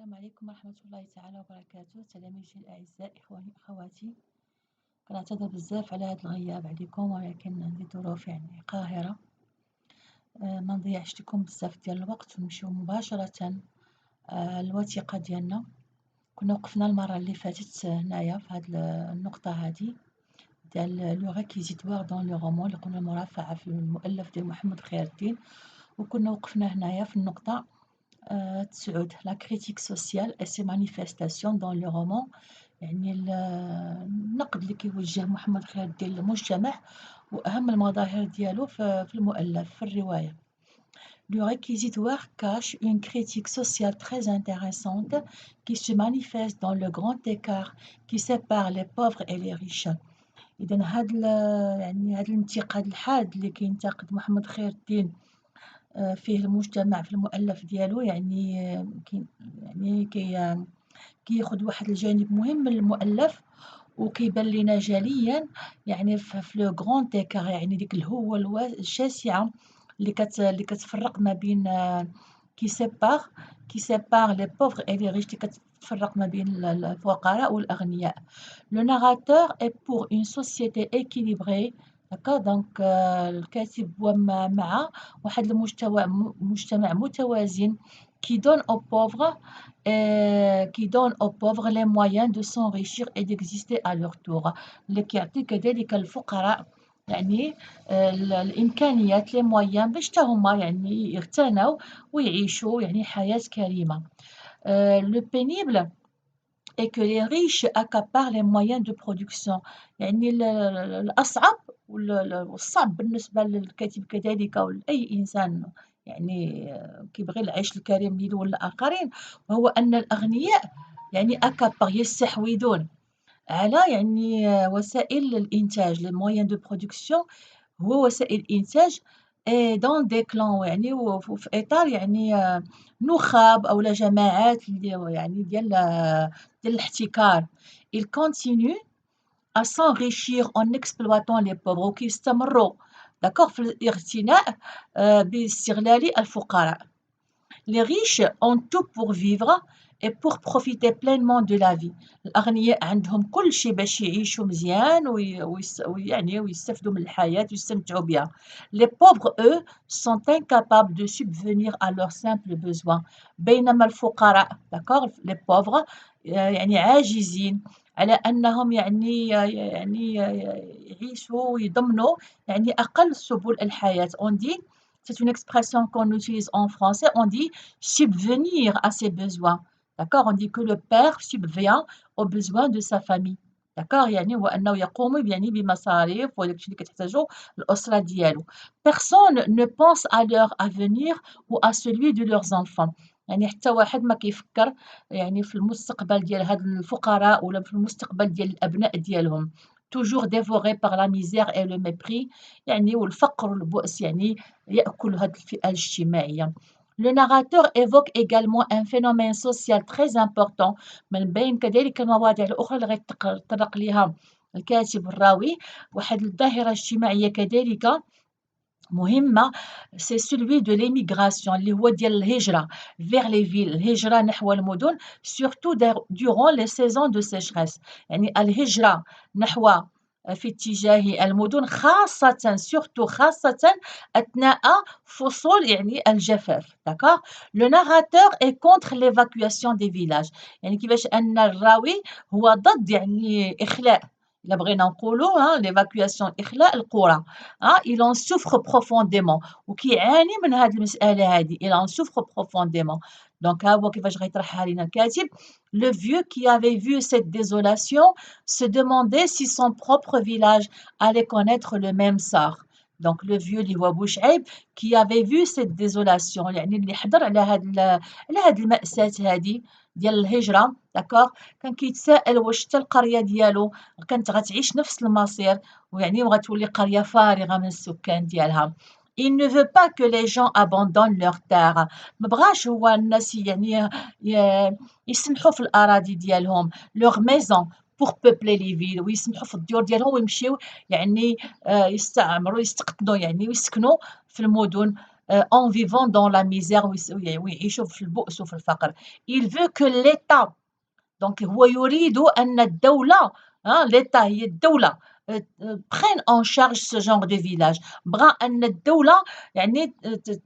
السلام عليكم ورحمة الله تعالى وبركاته. تلاميذي الأعزاء، إخواني وأخواتي، كنعتذر بزاف على هذا الغياب عليكم، ولكن عندي ظروف قاهرة. ما نضيعش لكم بزاف ديال الوقت ونمشيو مباشرة الوثيقة ديالنا. كنا وقفنا المرة اللي فاتت هنايا في هاد النقطة هادي ديال لو ريكيزيتوار دون لو رومون اللي قلنا المرافعة في المؤلف ديال محمد خير الدين، وكنا وقفنا هنايا في النقطة 9 لا كريتيك سوسيال اي سي مانيفيستاسيون دون لو رومان، يعني النقد اللي كيوجه محمد خير الدين للمجتمع واهم المظاهر ديالو في المؤلف في الرواية. Le réquisitoire cache une critique sociale très intéressante qui se manifeste dans le grand écart qui sépare les pauvres et les riches. إذا هذا الانتقاد الحاد اللي كينتقد محمد خير الدين فيه المجتمع في المؤلف ديالو، كياخد واحد الجانب مهم من المؤلف وكيبان لينا جليا في لو غران ايكار، يعني ديك الهوة الشاسعة اللي كتفرق ما بين كي سيبار لي بوفغ اي لي ريش، اللي كتفرق ما بين الفقراء والأغنياء. لو ناراتور اي بور اون سوسيتي équilibrée. دونك الكاتب مع واحد مجتمع متوازن qui donne aux pauvres les moyens de s'enrichir et d'exister à leur tour. اللي كيعطي كذلك الفقراء الإمكانيات لي مويان باش حتى هما يغتنوا ويعيشوا حياة كريمة. Le pénible et que les riches accaparent les moyens de production. الأصعب والصعب بالنسبة للكاتب كذلك ولأي إنسان كيبغي العيش الكريم ليه والآخرين، وهو أن الأغنياء أكابار يستحوذون على وسائل الإنتاج، les moyens de production هو وسائل إنتاج dans des clans، وفي إطار نخب أو جماعات ديال الاحتكار. il continue à s'enrichir en exploitant les pauvres، وكيستمروا في الاغتناء باستغلال الفقراء. Les riches ont tout pour vivre et pour profiter pleinement de la vie. الأغنياء عندهم كل شيء باش يعيشوا مزيان ويستفدوا من الحياة ويستمتعوا بها. Les pauvres, eux, sont incapables de subvenir à leurs simples besoins. بينما الفقراء les pauvres عاجزين على أنهم يعيشوا ويضمنوا أقل سبل الحياة. On dit, c'est une expression qu'on utilise en français, on dit subvenir à ses besoins. On dit que le père subvient aux besoins de sa famille. هو أنه يقوم بمصاريف وداك الشيء اللي كتحتاجو الأسرة ديالو. Personne ne pense à leur avenir ou à celui de leurs enfants. حتى واحد ما كيفكر في المستقبل ديال هاد الفقراء ولا في المستقبل ديال الأبناء ديالهم. toujours dévoré par la misère et le mépris، والفقر والبؤس يأكل هاد الفئة الاجتماعية. Le narrateur évoque également un phénomène social très important من بين كذلك المواضيع الأخرى اللي غيتطرق ليها الكاتب الراوي، واحد الظاهرة اجتماعية كذلك مهمة، c'est celui de l'émigration اللي هو ديال الهجرة vers les villes، الهجرة نحو المدن surtout durant les saisons de sécheresse. الهجرة نحو في اتجاه المدن خاصة خاصة أثناء فصول الجفاف. Le narrateur est contre l'évacuation des villages، كيفاش أن الراوي هو ضد إخلاء، إلا بغينا نقولوا l'évacuation إخلاء القرى. il en souffre profondément، وكيعاني من هذه المسألة هذه، il en souffre profondément. donc ها هو كيفاش غيطرحها لينا الكاتب. Le vieux qui avait vu cette désolation se demandait si son propre village allait connaître le même sort. donc le vieux اللي هو بوشعيب qui avait vu cette désolation، اللي حضر على هاد المأساة هذه ديال الهجرة. كان كيتساءل واش حتى القرية ديالو كانت غتعيش نفس المصير، وغتولي قرية فارغة من السكان ديالها. Il ne veut pas que les gens abandonnent leur terre. ما بغاش هو الناس يسمحوا في الأراضي ديالهم leur maison pour peupler les villes، ويسمحوا في الديور ديالهم ويمشيو يستعمروا يستقطنوا ويسكنوا في المدن en vivant dans la misère ويعيشوا في البؤس وفي الفقر. Il veut que l'État donc هو يريد أن الدولة l'État هي الدولة prenne en charge ce genre de village. بغى أن الدولة يعني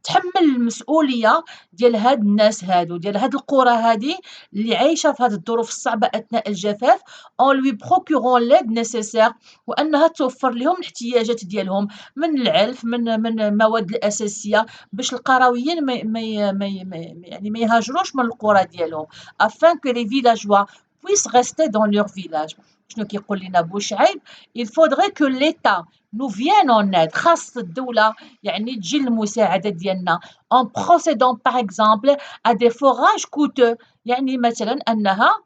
تحمل المسؤولية ديال هاد الناس هادو ديال هاد القرى هادي اللي عايشة في هاد الظروف الصعبة أثناء الجفاف en lui procurant l'aide nécessaire وأنها توفر لهم الاحتياجات ديالهم من العلف من المواد الأساسية باش القرويين يعني ما يهاجروش من القرى ديالهم afin que les villageois puissent rester dans leur village. شنو كيقول لنا بوشعيب il faudrait que l'État nous vienne en aide خاص الدولة يعني تجي المساعدة ديالنا en procédant par exemple à des forages coûteux يعني مثلا أنها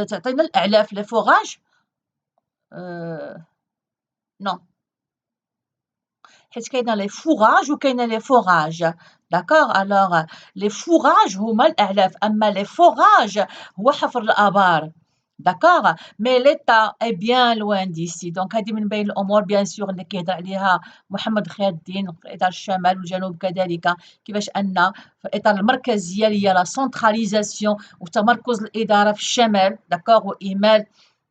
تعطينا الأعلاف les forages non حيت كاينه لي فوراج وكاينه لي فوراج داكوغ الوغ لي فوراج هما الأعلاف أما لي فوراج هو حفر الآبار داكوغ مي ليتا اي بيان لوان ديسي دونك هذه من بين الأمور بيان سور اللي كيهضر عليها محمد خير الدين في إطار الشمال والجنوب كذلك كيفاش أن في إطار المركزية اللي هي لا سونتراليزاسيون وتمركز الإدارة في الشمال داكوغ وإهمال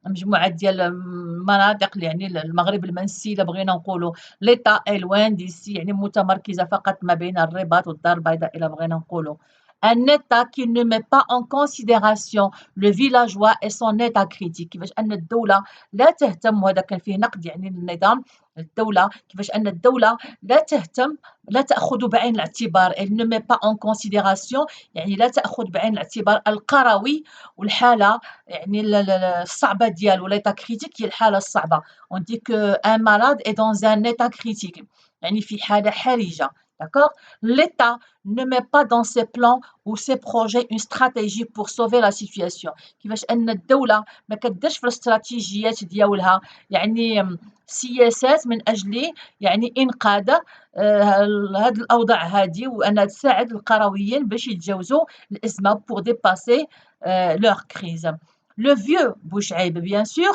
مجموعة ديال المناطق يعني المغرب المنسي إلا بغينا نقولوا ليتا اي لوان ديسي يعني متمركزة فقط ما بين الرباط والدار البيضاء إلا بغينا نقولوا un État qui ne met pas en considération le villageois et son état critique كيفاش أن الدولة لا تهتم وهذا كان فيه نقد يعني للنظام الدولة كيفاش أن الدولة لا تهتم لا تأخذ بعين الاعتبار elle ne met pas en considération يعني لا تأخذ بعين الاعتبار القروي والحالة يعني الصعبة ديالو l'état critique هي الحالة الصعبة on dit que un malade est dans un état critique يعني في حالة حرجة d'accord l'État ne met pas dans ses plans ou ses projets une stratégie pour sauver la situation كيفاش أن الدولة ما كديرش في الاستراتيجيات ديالها يعني سياسات من أجل يعني إنقاذ هاد الأوضاع هادي وأنها تساعد القرويين باش يتجاوزوا الأزمة pour dépasser leur crise. Le vieux Bouchaïb, bien sûr,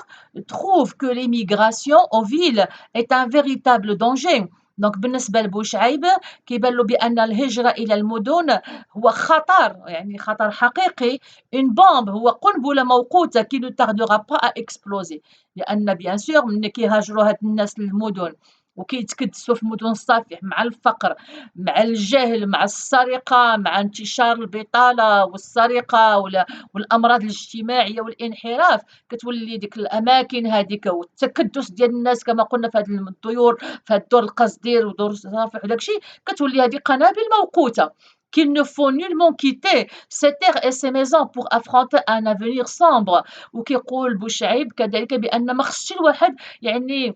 trouve que l'immigration aux villes est un véritable danger. دونك بالنسبة لبوشعيب كيبان له بأن الهجرة إلى المدن هو خطر يعني خطر حقيقي une bombe هو قنبلة موقوتة qui ne tardera pas à exploser لأن بيان سور ملي كيهاجروا هاد الناس للمدن وكيتكدسوا في مدن الصافح مع الفقر مع الجهل مع السرقة مع انتشار البطالة والسرقة والأمراض الاجتماعية والانحراف كتولي ديك الأماكن هذيك والتكدس ديال الناس كما قلنا في هاد الديور في هاد دور القصدير ودور الصافح وداك الشيء كتولي هذه قنابل موقوتة qu'il ne faut nullement quitter ces terres et ces maisons pour affronter un avenir sombre وكيقول بوشعيب كذلك بأن ما خصش الواحد يعني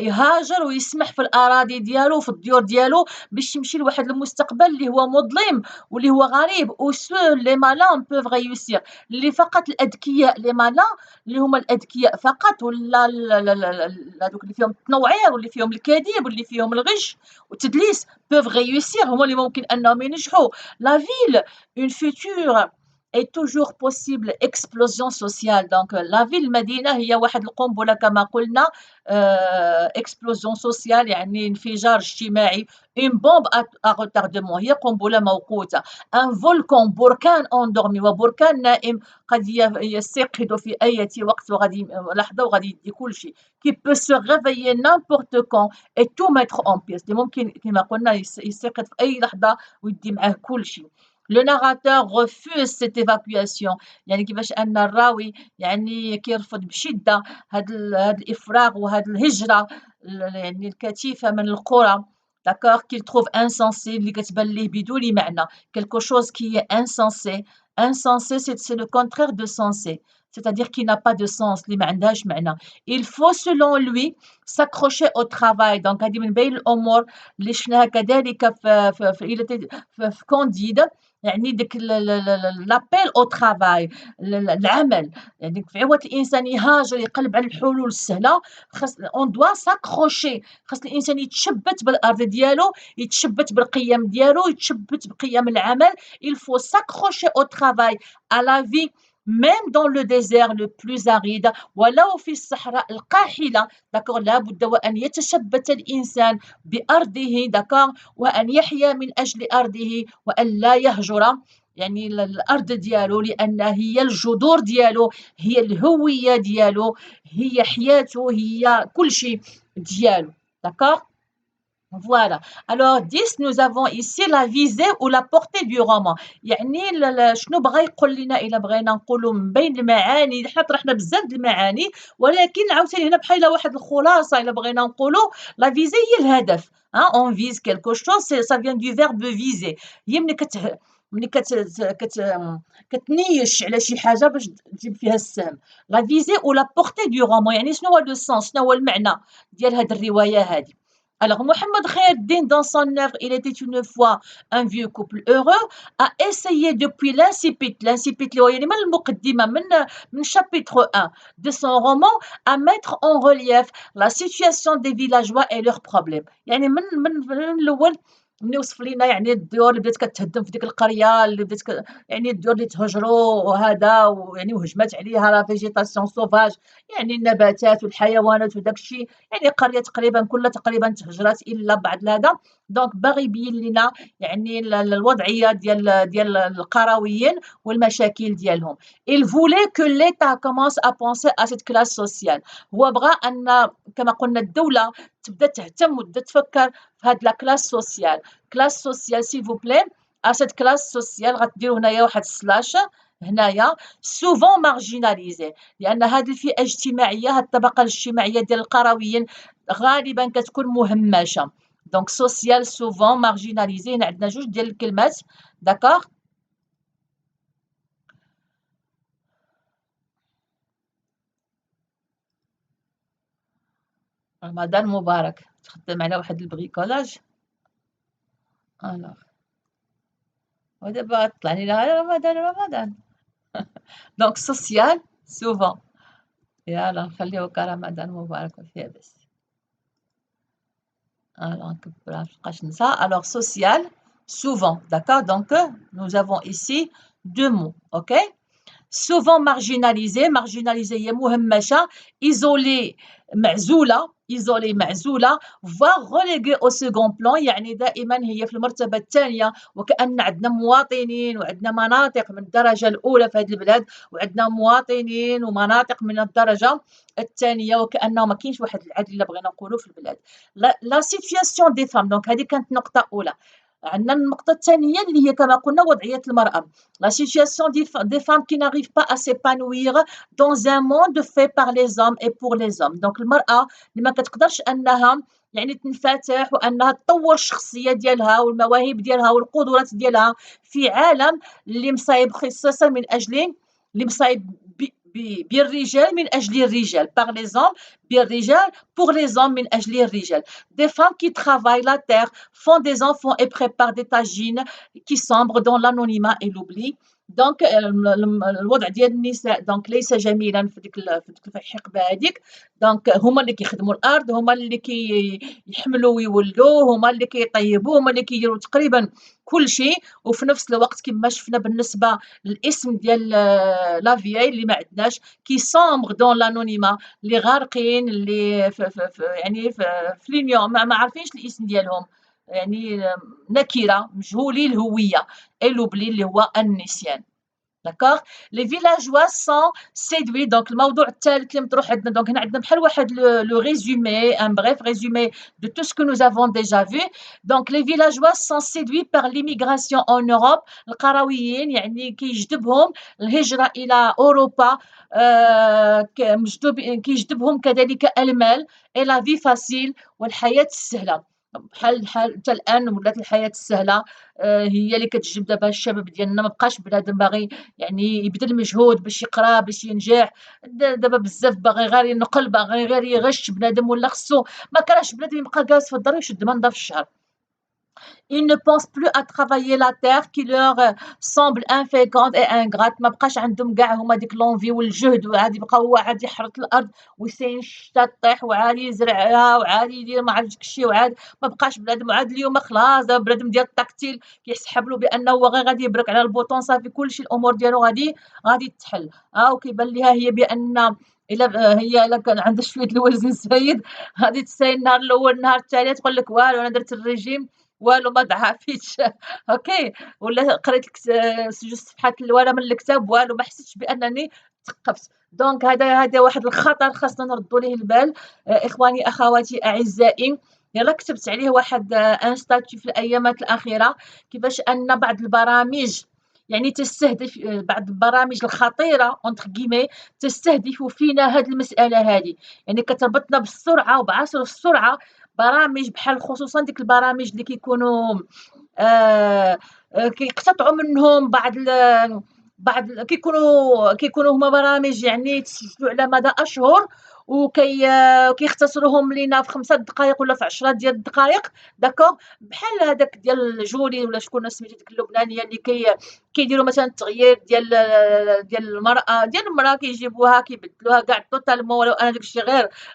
يهاجر ويسمح في الأراضي ديالو وفي الديور ديالو باش يمشي لواحد المستقبل اللي هو مظلم واللي هو غريب و ceux les malins peuvent réussir اللي فقط الأذكياء les malins اللي هما الأذكياء فقط ولا هذوك اللي فيهم التنوعير واللي فيهم الكذب واللي فيهم الغش والتدليس peuvent réussir هما اللي ممكن أنهم ينجحوا la ville une future est toujours possible explosion sociale donc la ville المدينة هي واحد القنبلة كما قلنا explosion sociale يعني انفجار اجتماعي une bombe à retardement هي قنبلة موقوتة un volcan بركان endormi وبركان نائم قد يستيقظ في أي وقت وغادي لحظة وغادي يدي كل شيء qui peut se réveiller n'importe quand et tout mettre en pièces اللي ممكن كما قلنا يستيقظ في أي لحظة ويدي معاه كل شيء Le narrateur refuse cette évacuation يعني كيفاش أن الراوي يعني كيرفض بشدة هاد الإفراغ وهاد الهجرة يعني الكثيفة من القرى d'accord qu'il trouve insensé اللي كتبان ليه بدون معنى quelque chose qui est insensé insensé c'est le contraire de sensé c'est-à-dire qui n'a pas de sens اللي ما عندهاش معنى il faut selon lui s'accrocher au travail donc هذه من بين الأمور اللي شفناها كذلك في كونديد يعني ديك لابيل او ترافاي العمل يعني في عوض الانسان يهاجر يقلب على الحلول السهله خاص اون دوا ساكروشي خاص الانسان يتشبت بالارض ديالو يتشبت بالقيم ديالو يتشبت بقيم العمل il faut s'accrocher au travail à la vie même dans le désert le plus aride ولو في الصحراء القاحلة d'accord لابد وأن يتشبت الإنسان بأرضه d'accord وأن يحيا من أجل أرضه وأن لا يهجر يعني الأرض ديالو لأن هي الجذور ديالو هي الهوية ديالو هي حياته هي كل شيء ديالو d'accord. Voilà. Alors 10 nous avons ici la visée ou la portée du roman. يعني شنو بغا يقول لنا إلا بغينا نقولوا من بين المعاني حنا طرحنا بزاف د المعاني ولكن عاوتاني هنا بحال واحد الخلاصة إلا بغينا نقولوا لا فيزي هي الهدف. on vise quelque chose ça vient du verbe viser. هي كتنيش على شي حاجة باش تجيب فيها السهم. لا فيزي ou la portée du roman يعني شنو هو لو سونس شنو هو المعنى ديال هاد الرواية هادي. Alors, Mohammed Khayr-Din, dans son œuvre Il était une fois un vieux couple heureux, a essayé depuis l'incipit, من chapitre 1 de son roman, à mettre en relief la situation des villageois et leurs problèmes. يعني من الأول من يوصف لنا يعني الديور اللي بدات كتهدم في ديك القرية اللي بدات يعني الديور اللي تهجروا وهذا ويعني وهجمات عليها لا فيجيتاسيون سوفاج يعني النباتات والحيوانات وداك الشيء يعني قرية تقريبا كلها تقريبا تهجرات إلا بعد هذا دونك باغي يبين لنا يعني الوضعية ديال القرويين والمشاكل ديالهم. Il voulait que l'État commence à penser à cette classe sociale. هو بغى أن كما قلنا الدولة تبدا تهتم وتبدا تفكر في هاد لا كلاس سوسيال. كلاس سوسيال سيل فو بلي ا سيت كلاس سوسيال غديروا هنايا واحد سلاش هنايا سوفون مارجيناليزي لأن هذه الفئة الاجتماعية هاد الطبقة الاجتماعية ديال القرويين غالبا كتكون مهمشة. دونك سوسيال سوفون مارجيناليزي هنا عندنا جوج ديال الكلمات داكوغ. رمضان مبارك تخدم على واحد البريكولاج الوغ ودابا طلع لينا رمضان دونك سوسيال سوفون يلا نخليو رمضان مبارك وفيه بس alors نكبرها مابقاش ننسى alors social souvent d'accord donc nous avons ici deux mots ok souvent marginalisé هي مهمشة isolé معزولة voire relégué au second plan يعني دائما هي في المرتبة الثانية وكأن عندنا مواطنين وعندنا مناطق من الدرجة الأولى في هذه البلاد وعندنا مواطنين ومناطق من الدرجة الثانية وكأنه ما كاينش واحد العدل إلا بغينا نقولوا في البلاد. لا سيتوياسيون دي فام دونك هذه كانت نقطة أولى. عندنا النقطة الثانية اللي هي كما قلنا وضعية المرأة. La situation des femmes qui n'arrivent pas à s'épanouir dans un monde fait par les hommes et pour les hommes. Donc المرأة اللي ما كتقدرش أنها يعني تنفتح وأنها تطور الشخصية ديالها والمواهب ديالها والقدرات ديالها في عالم اللي مصايب خصيصا من أجل اللي مصايب بالرجال من أجل الرجال par les hommes بالرجال pour les hommes من أجل الرجال. Des femmes qui travaillent la terre, font des enfants et préparent des tagines qui sombrent dans l'anonymat et l'oubli. دونك الوضع ديال النساء دونك ليس جميلا في ديك الحقبه هذيك دونك هما اللي كيخدموا الارض هما اللي كيحملوا ويولدوا هما اللي كيطيبوا هما اللي كيديروا تقريبا كل شيء وفي نفس الوقت كما شفنا بالنسبه للاسم ديال لافياي اللي ما عندناش كي سامبر دون لانونيما اللي غارقين اللي يعني في لينيوم ما عارفينش الاسم ديالهم يعني نكره مجهولي الهويه لوبلي اللي هو النسيان. D'accord. Les villageois sont séduits. Donc, الموضوع الثالث اللي مطروح عندنا دونك هنا عندنا بحال واحد le résumé, un bref résumé de tout ce que nous avons déjà vu. Donc, les villageois sont séduits par l'immigration en Europe. القرويين يعني كيجذبهم الهجرة إلى أوروبا كيجذبهم كذلك المال et la vie facile والحياة السهلة. بحال حتى الآن ولات الحياة السهلة هي اللي كتجذب دابا الشباب ديالنا ما بقاش بنادم باغي يعني يبذل مجهود باش يقرا باش ينجح دابا بزاف باغي غير ينقل باغي غير يغش بنادم ولا خصو ما كرهش بنادم يبقى جالس في الدار ويشد منظر في الشهر Ils ne pensent plus à travailler la terre qui leur semble inféconde et ingrate. ما بقاش عندهم كاع هما ديك لونفي والجهد وعاد يبقى هو عاد يحرث الارض ويسين الشتا طيح وعاد يزرعها وعاد يدير ما عرفتش داكشي وعاد ما بقاش بنادم وعاد اليوم خلاص دابا بنادم ديال التكتيل كيسحب له بانه هو غير غادي يبرك على البوطون صافي كلشي الامور ديالو غادي تحل. وكيبان ليها هي بان الا هي الا كان عندها شويه الوزن زايد غادي تساي النهار الاول النهار الثاني تقول لك والو انا درت الريجيم والو ما ضعفيتش اوكي ولا قريت جوج صفحات ولا من الكتاب والو ما حسيتش بانني ثقفت. دونك هذا واحد الخطر خاصنا نردوا ليه البال. اخواني اخواتي اعزائي، يلا كتبت عليه واحد ان ستاتيو في الايامات الاخيره كيفاش ان بعض البرامج يعني تستهدف بعض البرامج الخطيره اونتر كيمي تستهدف فينا هذه المساله هذه، يعني كتربطنا بالسرعه وبعصر السرعه. برامج بحال خصوصا ديك البرامج اللي كيكونوا كيقتطعوا منهم كيكونوا هما برامج يعني تسجلوا على مدى اشهر كيختصروهم لينا في 5 دقائق ولا في 10 ديال الدقائق. داكوغ بحال هذاك ديال جولي ولا شكون سميتو ديك اللبنانيه اللي كيديروا مثلا التغيير ديال المراه كيجيبوها كيبدلوها كاع توتالمون ولو ان داكشي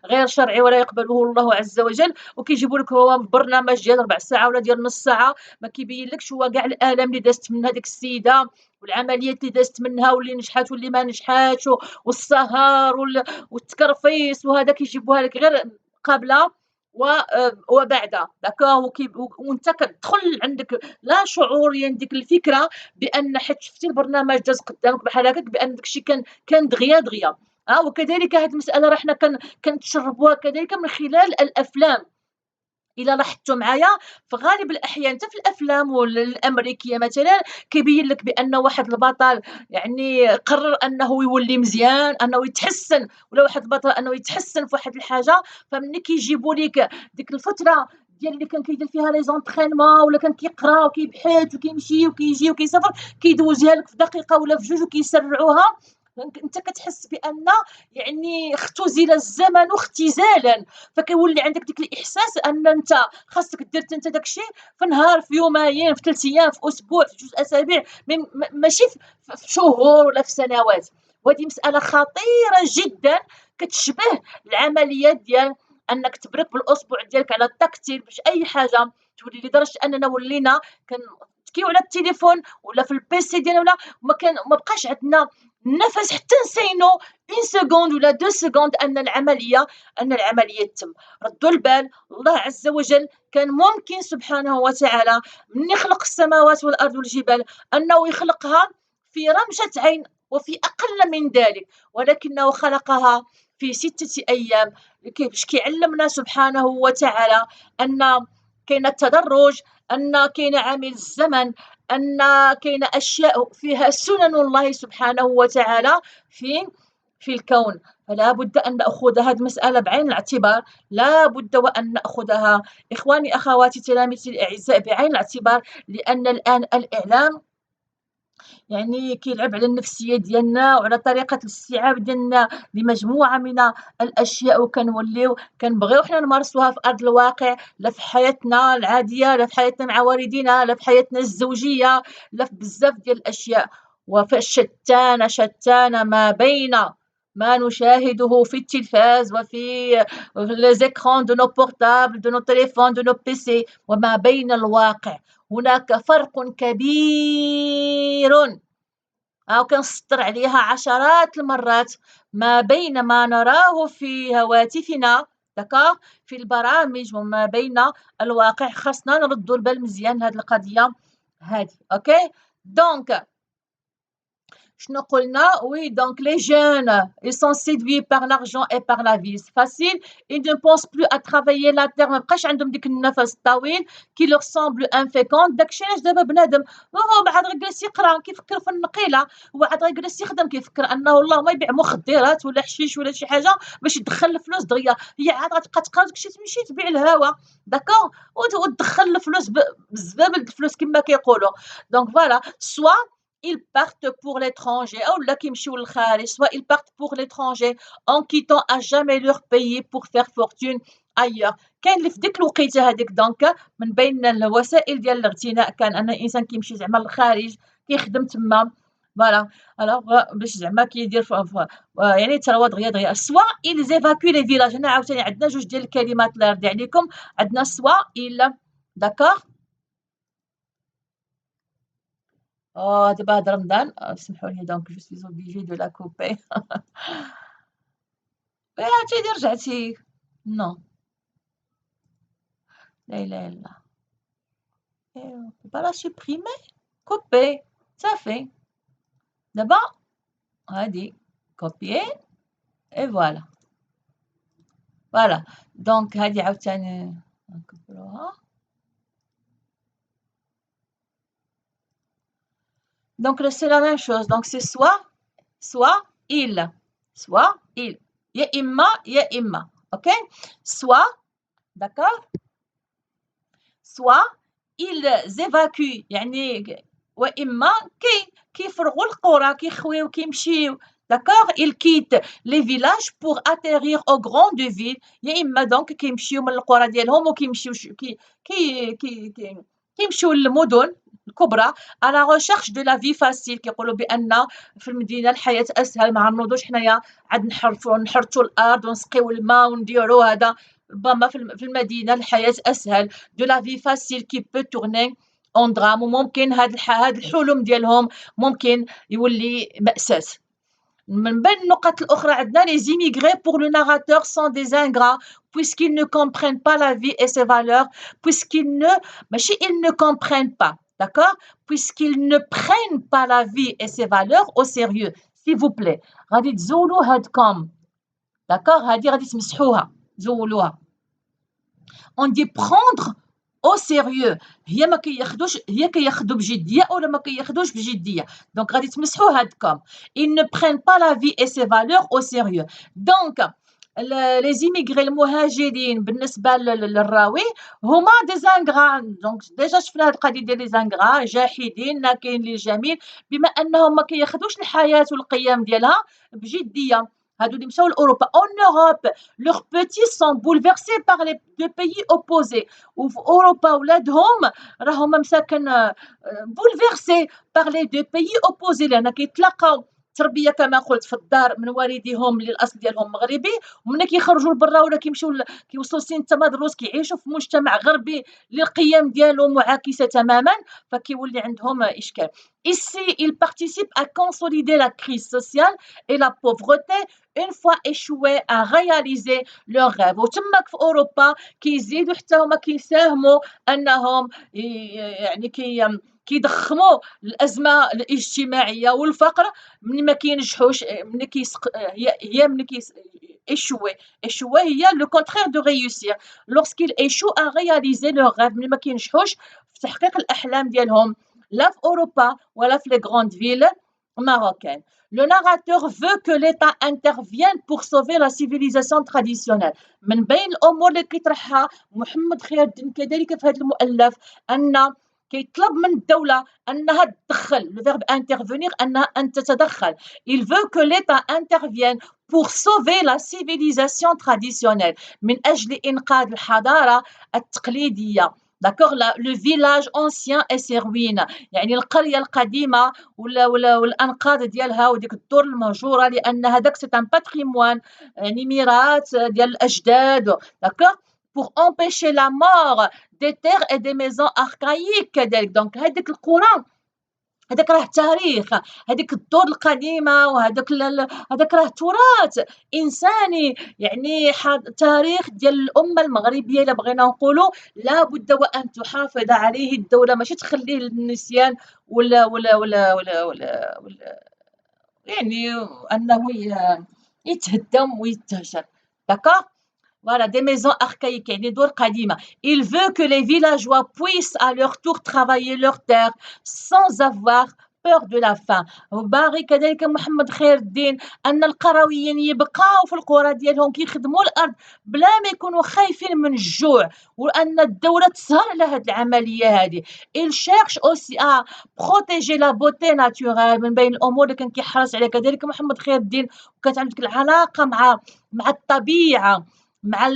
غير شرعي ولا يقبله الله عز وجل، وكيجيبوا لك هو برنامج ديال 4 ساعه ولا ديال نص ساعه ما كيبين لكش هو كاع الالم اللي دازت منها ديك السيده والعمليات اللي دازت منها واللي نجحات واللي ما نجحاتش والسهر والتكرفيس وهذا كيجيبوها لك غير قبل وبعد. داكوغ وانت كتدخل عندك لا شعوريا ديك الفكره بان حيت شفتي البرنامج داز قدامك بحال هكاك بان داكشي كان دغيا. وكذلك هذه المساله راه حنا كنتشربوها كذلك من خلال الافلام. الا لاحظتوا معايا في غالب الاحيان حتى في الافلام الامريكيه مثلا كيبين لك بان واحد البطل يعني قرر انه يولي مزيان انه يتحسن، ولا واحد البطل انه يتحسن في واحد الحاجه، فملي كيجيبوا لك ديك الفتره ديال اللي كان كيدير فيها لي زونطرينمون ولا كان كيقرا وكيبحث وكيمشي وكيجي وكيسافر كيدوزها لك في دقيقه ولا في جوج وكيسرعوها. انت كتحس بان يعني اختزل الزمن اختزالا، فكيولي عندك ديك الاحساس ان انت خاصك دير انت داكشي في نهار في يومين في 3 ايام في اسبوع في 2 اسابيع ماشي في شهور ولا في سنوات. وهذه مساله خطيره جدا كتشبه العمليات ديال انك تبرك بالاصبع ديالك على التكتيل باش اي حاجه تولي لدرجه اننا ولينا كنتكيو على التليفون ولا في البيسي ديالنا ولا ما بقاش عندنا نفس حتى نسينو 1 سكوند ولا 2 سكوند ان العمليه تتم. ردوا البال، الله عز وجل كان ممكن سبحانه وتعالى من يخلق السماوات والارض والجبال انه يخلقها في رمشة عين وفي اقل من ذلك، ولكنه خلقها في 6 ايام باش كيعلمنا سبحانه وتعالى ان كاين التدرج، ان كاين عامل الزمن، ان كاين اشياء فيها سنن الله سبحانه وتعالى في الكون. فلا بد ان ناخذ هذه المساله بعين الاعتبار، لا بد وان ناخذها اخواني اخواتي تلاميذي الاعزاء بعين الاعتبار، لان الان الاعلام يعني كيلعب على النفسيه ديالنا وعلى طريقه الاستيعاب ديالنا لمجموعه من الاشياء، وكنوليو كنبغيو حنا نمارسوها في ارض الواقع، لا في حياتنا العاديه، لا في حياتنا مع والدينا، لا في حياتنا الزوجيه، لا في بزاف ديال الاشياء. شتان ما بين ما نشاهده في التلفاز وفي les écrans de nos portables de nos téléphones de nos PC وما بين الواقع. هناك فرق كبير كنسطر عليها عشرات المرات ما بين ما نراه في هواتفنا في البرامج وما بين الواقع. خاصنا نردوا البال مزيان هذه القضيه هذه. اوكي دونك شنو قلنا؟ Oui, donc les jeunes, ils sont séduits par l'argent et par la vie facile. Ils ne pensent plus à travailler la terre. ما بقاش عندهم ديك النفس الطويل qui leur semble infécond. داكشي علاش دابا بنادم هو بعد غير جالس يقرا كيفكر في النقيله، وبعد غير جالس يخدم كيفكر انه والله ما يبيع مخدرات ولا حشيش ولا شي حاجه باش يدخل الفلوس دغيا. هي عاد غتبقى تقرا داكشي تمشي تبيع الهوا داكور وتدخل الفلوس بزباب الفلوس كما كيقولوا. دونك فوالا سوا ils partent pour l'étranger ou là كيمشيو للخارج، soit ils partent pour l'étranger en quittant à jamais leur pays pour faire fortune ailleurs. كاين اللي في ديك الوقيته هذيك دونك من بين الوسائل ديال الاغتناء كان ان الانسان كيمشي زعما للخارج كيخدم تما فوالا. الوغ باش زعما كيدير يعني ثروه دغيا سوا ils évacuent les villages. هنا عاوتاني عندنا جوج ديال الكلمات الله يرضي عليكم، عندنا سوا il داكوغ. دابا هاد رمضان سمحوا لي دونك جو سوي اوبليجي دو لا كوبي. عرفتي رجعتي نو لا اله الا الله. on peut pas la supprimer couper صافي. دابا هادي copier et voilà دونك هادي عاوتاني نكبروها. Donc c'est la même chose. Donc c'est soit il يا إما OK. soit d'accord. soit ils évacuent يعني وإما كيفرغوا القرى كيخويو كيمشيو d'accord. ils quittent les villages pour atterrir aux grandes villes. يا إما دونك كيمشيو من القرى ديالهم وكيمشيو كيمشيو للمدن الكبرى على recherche de la vie facile. كيقولوا بأن في المدينة الحياة أسهل، ما عنوضوش حنايا عاد نحرثوا الأرض ونسقيو الماء ونديروا هذا. ربما في المدينة الحياة أسهل de la vie facile qui peut tourner en drame. وممكن هاد الحلم ديالهم ممكن يولي مأساة. من بين النقط الأخرى عندنا les immigrés pour le narrateur sont des ingrats puisqu'ils ne comprennent pas la vie et ses valeurs, puisqu'ils ne comprennent pas d'accord, puisqu'ils ne prennent pas la vie et ses valeurs au sérieux. s'il vous plaît غادي تزولوا هادكم d'accord. هادي غادي تمسحوها زولوها. on dit prendre au sérieux. هي ما كياخدوش، هي كياخدو بجديه ولا ما كياخدوش بجديه. دونك غادي تمسحوا هادكم. ils ne prennent pas la vie et ses valeurs au sérieux. دونك les immigrés المهاجرين بالنسبه للراوي هما دي زانغرا. دونك ديجا شفنا هاد القضيه ديال لي زانغرا جاحدين ناكين للجميل بما انهم ما كياخدوش الحياه والقيم ديالها بجديه. هادو اللي مشاو لاوروبا en Europe leurs petits sont bouleversés par les deux pays opposés. وفي اوروبا ولادهم راهم مساكن bouleversés par les deux pays opposés لان كيتلاقاو تربيه كما قلت في الدار من والديهم اللي الاصل ديالهم مغربي، ومن كيخرجوا لبرا ولا كيوصلوا لسن التمدرس كيعيشوا في مجتمع غربي اللي القيم ديالو معاكسه تماما، فكيولي عندهم اشكال. Ici, ils participent à consolider la crise sociale et la pauvreté une fois échoués à réaliser leurs rêves. وتماك في اوروبا كيزيدوا حتى هما كيساهموا انهم يعني كيضخموا الازمه الاجتماعيه والفقر من ما كينجحوش، من هي من échouer هي le contraire de réussir. lorsqu'ils échouent à réaliser leurs rêves من ما كينجحوش في تحقيق الاحلام ديالهم لا في اوروبا ولا في les grandes villes marocaines. Le narrateur veut que l'État intervienne pour sauver la civilisation traditionnelle. من بين الامور اللي كيطرحها محمد خير الدين كذلك في هذا المؤلف ان كيطلب من الدولة أنها تدخل le verbe intervenir أن تتدخل. il veut que l'État intervienne pour sauver la civilisation traditionnelle من أجل إنقاذ الحضارة التقليدية d'accord. le village ancien et ses ruines يعني القرية القديمة والأنقاض ديالها وديك الدور المهجورة لأن هذاك c'est un patrimoine يعني ميراث ديال الأجداد d'accord. pour empêcher la mort des terres et des maisons archaïques كذلك. دونك هذيك القرى هذاك راه تاريخ، هذيك الدور القديمه هذاك راه تراث انساني يعني تاريخ ديال الامه المغربيه الا بغينا نقولوا لابد وان تحافظ عليه الدوله، ماشي تخليه للنسيان ولا يعني انه يتهدم ويتهجر d'accord. Voilà, des maisons archaïques يعني دور قديمة. il veut que les villageois puissent à leur tour travailler leurs terres sans avoir peur de la faim. وباغي كذلك محمد خير الدين أن القرويين يبقاو في القرى ديالهم كيخدموا الأرض بلا ما يكونوا خايفين من الجوع، وأن الدولة تسهر على هذه العملية هذه. il cherche aussi à protéger la beauté naturelle. من بين الأمور اللي كان كيحرص عليها كذلك محمد خير الدين وكانت عندك العلاقة مع الطبيعة مع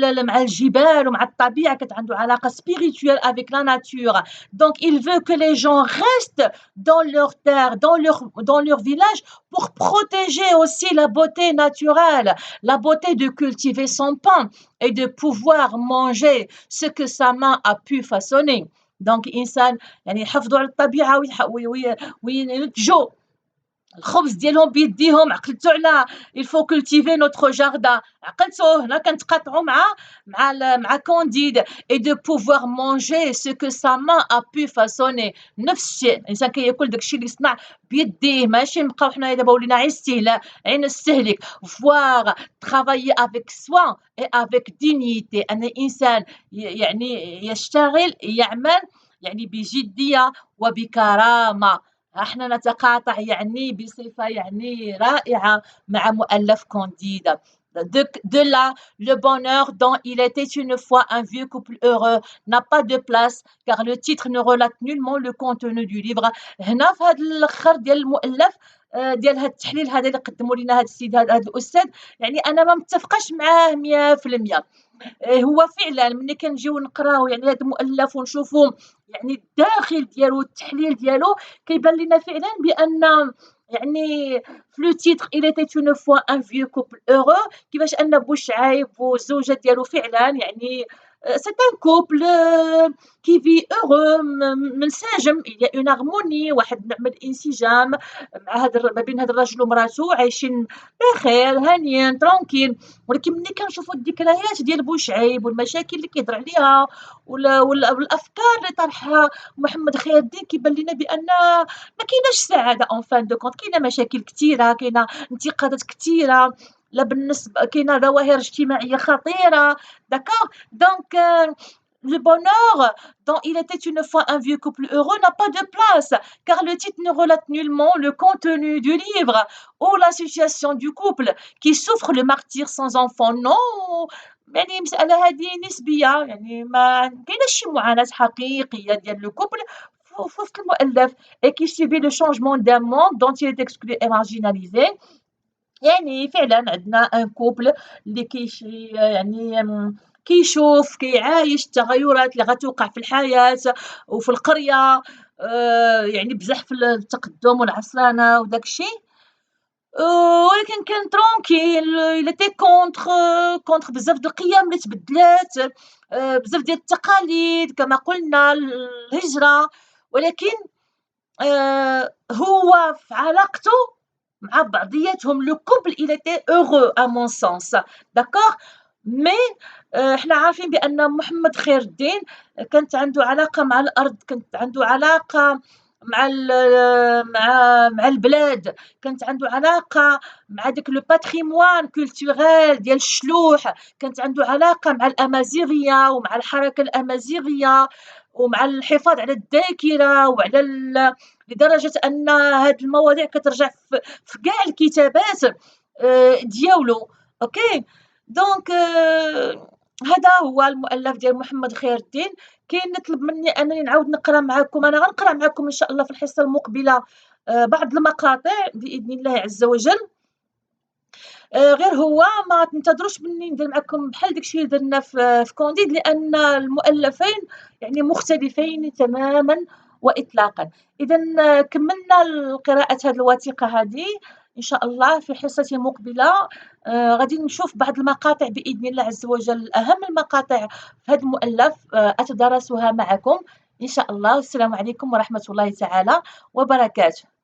الجبال ومع الطبيعة، كانت عنده علاقة spirituelle avec la nature. Donc il veut que les gens restent dans leur terre, dans leur village, pour protéger aussi la beauté naturelle, la beauté de cultiver son pain et de pouvoir manger ce que sa main a pu façonner. Donc إنسان يعني يحافظوا على الطبيعة وينتجوا الخبز ديالهم بيديهم. عقلتوا على il faut cultiver notre jardin. عقلتوا هنا كنتقاطعوا مع كونديد et de pouvoir manger ce que sa main a pu façonner. نفس الشيء الانسان كياكل داكشي اللي صنع بيديه، ماشي نبقاو حنايا دابا ولينا غير استهلاك، غير نستهلك. voir travailler avec soin et avec dignité. أن الإنسان يعني يشتغل يعمل يعني بجدية وبكرامة. احنا نتقاطع يعني بصفة يعني رائعة مع مؤلف كانديد. De là, le bonheur dont il était une fois un vieux couple heureux n'a pas de place, car le titre ne relate nullement le contenu du livre. هنا في هذا الاخر ديال المؤلف ديال هذا التحليل هذا اللي قدموا لنا هذا السيد هذا الاستاذ، يعني انا ما متفقاش معاه 100%. هو فعلا ملي كنجيو نقراو يعني هذا المؤلف ونشوفوا يعني الداخل ديالو والتحليل ديالو، كيبان لنا فعلا بان يعني في لو تيتر il était une fois un vieux couple heureux، كيفاش ان بوشعيب والزوجه ديالو فعلا يعني c'est un couple qui vit heureux منسجم. il y a une harmonie، واحد النوع من الانسجام مع ما بين هذا الرجل ومراته، عايشين بخير هانيين ترونكيل. ولكن ملي كنشوفوا الذكريات ديال بوشعيب والمشاكل اللي كيهضر عليها والافكار اللي طرحها محمد خير الدين، كيبان لنا بان ما كايناش سعاده اون فان دو كونت. كاينه مشاكل كثيره، كاينه انتقادات كثيره، لا بالنسبه كاينه ظواهر اجتماعيه خطيره. داكور دونك le bonheur dont il était une fois un vieux couple heureux n'a pas de place, car le titre ne relate nullement le contenu du livre ou la situation du couple qui souffre le martyre sans enfant. Non، يعني المسألة هذه نسبية، يعني ما كايناش شي معاناة حقيقية ديال لو كوبل في وسط المؤلف et qui subit le changement d'un monde dont il est exclu et marginalisé. يعني فعلا عندنا ان كوبل اللي يعني كيشوف كيعايش التغيرات اللي غتوقع في الحياة وفي القرية، يعني بزاف في التقدم والعصرنة وداك الشيء. ولكن كان ترونكيل، il était contre بزاف د القيم اللي تبدلات، بزاف ديال التقاليد كما قلنا، الهجرة. ولكن هو في علاقته مع بعضياتهم لو كوبل il était heureux à mon sens. d'accord mais احنا عارفين بان محمد خير الدين كانت عنده علاقه مع الارض، كانت عنده علاقه مع البلاد، كانت عنده علاقه مع داك لو باتريموان كولتوريل ديال الشلوح، كانت عنده علاقه مع الامازيغيه ومع الحركه الامازيغيه ومع الحفاظ على الذاكره وعلى لدرجه ان هاد المواضيع كترجع في كاع الكتابات ديالو. اوكي دونك هذا هو المؤلف ديال محمد خير الدين. كاين نطلب مني انني نعاود نقرا معكم، انا غنقرا معكم ان شاء الله في الحصه المقبله بعض المقاطع باذن الله عز وجل. غير هو ما تنتظروش مني ندير معكم بحال داكشي اللي درنا في كونديد، لان المؤلفين يعني مختلفين تماما واطلاقا. اذا كملنا قراءه هذه الوثيقه هذه ان شاء الله في حصه مقبله. غادي نشوف بعض المقاطع باذن الله عز وجل، اهم المقاطع في هذا المؤلف اتدارسها معكم ان شاء الله. السلام عليكم ورحمه الله تعالى وبركاته.